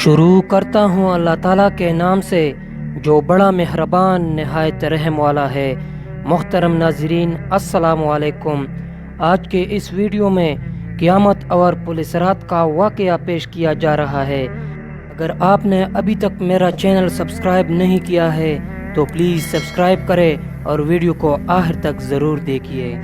شروع کرتا ہوں اللہ تعالیٰ کے نام سے جو بڑا مہربان نہایت رحم والا ہے۔ محترم ناظرین السلام علیکم۔ آج کے اس ویڈیو میں قیامت اور پولیس رات کا واقعہ پیش کیا جا رہا ہے۔ اگر آپ نے ابھی تک میرا چینل سبسکرائب نہیں کیا ہے تو پلیز سبسکرائب کریں اور ویڈیو کو آخر تک ضرور دیکھیے۔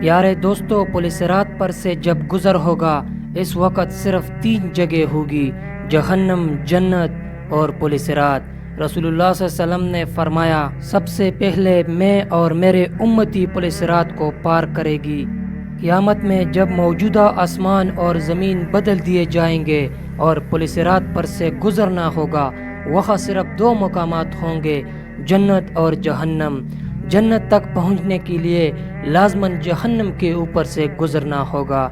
پیارے دوستو، پولیس رات پر سے جب گزر ہوگا اس وقت صرف 3 جگہ ہوگی: جہنم، جنت اور پولیس رات۔ رسول اللہ صلی اللہ علیہ وسلم نے فرمایا، سب سے پہلے میں اور میرے امتی پولیس رات کو پار کرے گی۔ قیامت میں جب موجودہ آسمان اور زمین بدل دیے جائیں گے اور پولیس رات پر سے گزرنا ہوگا، وہاں صرف 2 مقامات ہوں گے: جنت اور جہنم۔ جنت تک پہنچنے کے لیے لازماً جہنم کے اوپر سے گزرنا ہوگا۔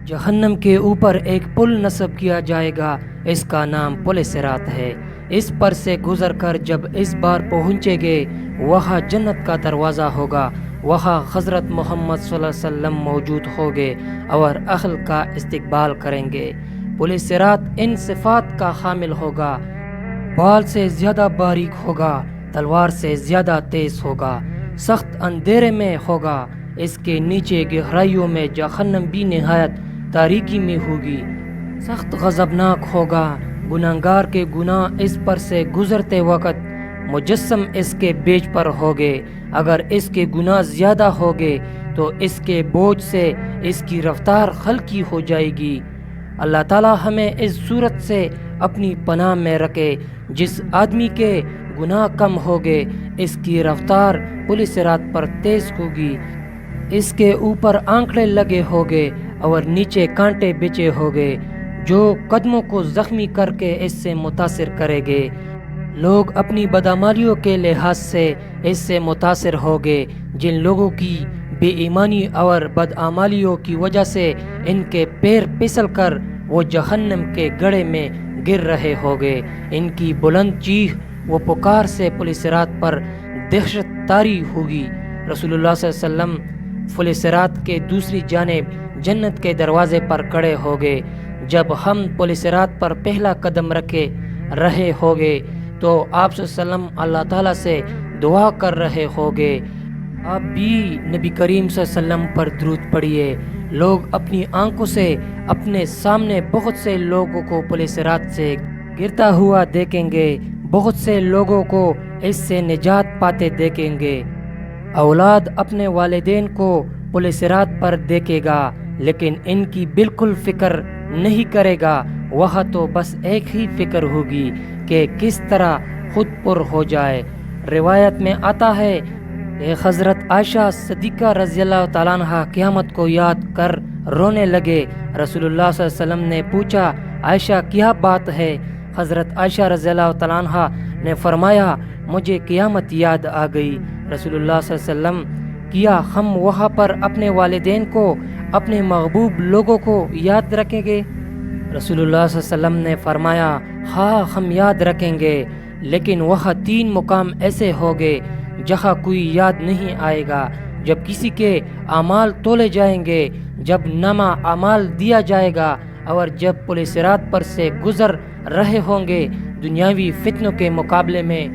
جہنم کے اوپر ایک پل نصب کیا جائے گا، اس کا نام پولیس رات ہے۔ اس پر سے گزر کر جب اس بار پہنچے گے، وہاں جنت کا دروازہ ہوگا۔ وہاں حضرت محمد صلی اللہ علیہ وسلم موجود ہوگے اور اہل کا استقبال کریں گے۔ پولیس رات ان صفات کا حامل ہوگا: بال سے زیادہ باریک ہوگا، تلوار سے زیادہ تیز ہوگا، سخت اندھیرے میں ہوگا، اس کے نیچے گہرائیوں میں جہنم بھی نہایت تاریکی میں ہوگی، سخت غضبناک ہوگا۔ گناہگار کے گناہ اس پر سے گزرتے وقت مجسم اس کے بیچ پر ہوگے۔ اگر اس کے گناہ زیادہ ہوگے تو اس کے بوجھ سے اس کی رفتار ہلکی ہو جائے گی۔ اللہ تعالی ہمیں اس صورت سے اپنی پناہ میں رکھے۔ جس آدمی کے گناہ کم ہوگے اس کی رفتار پولیس رات پر تیز ہوگی، اس کے اوپر آنکڑے لگے ہوگے اور نیچے کانٹے بچے ہوگے جو قدموں کو زخمی کر کے اس سے متاثر کرے گے۔ لوگ اپنی بدعمالیوں کے لحاظ سے اس سے متاثر ہوگے۔ جن لوگوں کی بے ایمانی اور بدعمالیوں کی وجہ سے ان کے پیر پھسل کر وہ جہنم کے گڑھے میں گر رہے ہوگے، ان کی بلند چیخ و پکار سے پولیس رات پر دہشت طاری ہوگی۔ رسول اللہ صلی اللہ علیہ وسلم پولیس رات کے دوسری جانب جنت کے دروازے پر کھڑے ہوگے۔ جب ہم پولیس رات پر پہلا قدم رکھے رہے ہوگے تو آپ صلی اللہ علیہ وسلم اللہ تعالیٰ سے دعا کر رہے ہوگے۔ آپ بھی نبی کریم صلی اللہ علیہ وسلم پر درود پڑھیے۔ لوگ اپنی آنکھوں سے اپنے سامنے بہت سے لوگوں کو پولیس رات سے گرتا ہوا دیکھیں گے، بہت سے لوگوں کو اس سے نجات پاتے دیکھیں گے۔ اولاد اپنے والدین کو پولیس رات پر دیکھے گا لیکن ان کی بالکل فکر نہیں کرے گا۔ وہاں تو بس ایک ہی فکر ہوگی کہ کس طرح خود پر ہو جائے۔ روایت میں آتا ہے کہ حضرت عائشہ صدیقہ رضی اللہ تعالیٰ عنہ قیامت کو یاد کر رونے لگے۔ رسول اللہ صلی اللہ علیہ وسلم نے پوچھا، عائشہ کیا بات ہے؟ حضرت عائشہ رضی اللہ تعالیٰ عنہ نے فرمایا، مجھے قیامت یاد آ گئی۔ رسول اللہ صلی اللہ علیہ وسلم، کیا ہم وہاں پر اپنے والدین کو، اپنے محبوب لوگوں کو یاد رکھیں گے؟ رسول اللہ صلی اللہ علیہ وسلم نے فرمایا، ہاں ہم یاد رکھیں گے، لیکن وہاں 3 مقام ایسے ہوگے جہاں کوئی یاد نہیں آئے گا۔ جب کسی کے اعمال تولے جائیں گے، جب نامہ اعمال دیا جائے گا اور جب پولیس رات پر سے گزر رہے ہوں گے۔ دنیاوی فتنوں کے مقابلے میں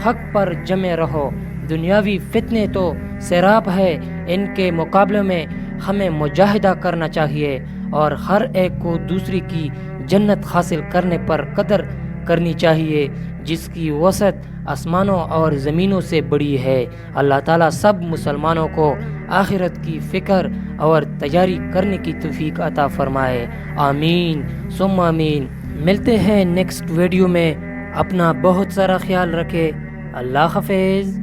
حق پر جمے رہو۔ دنیاوی فتنے تو سیراب ہے، ان کے مقابلے میں ہمیں مجاہدہ کرنا چاہیے اور ہر ایک کو دوسری کی جنت حاصل کرنے پر قدر کرنی چاہیے جس کی وسعت آسمانوں اور زمینوں سے بڑی ہے۔ اللہ تعالیٰ سب مسلمانوں کو آخرت کی فکر اور تیاری کرنے کی توفیق عطا فرمائے۔ آمین ثم آمین۔ ملتے ہیں نیکسٹ ویڈیو میں۔ اپنا بہت سارا خیال رکھے۔ اللہ حافظ۔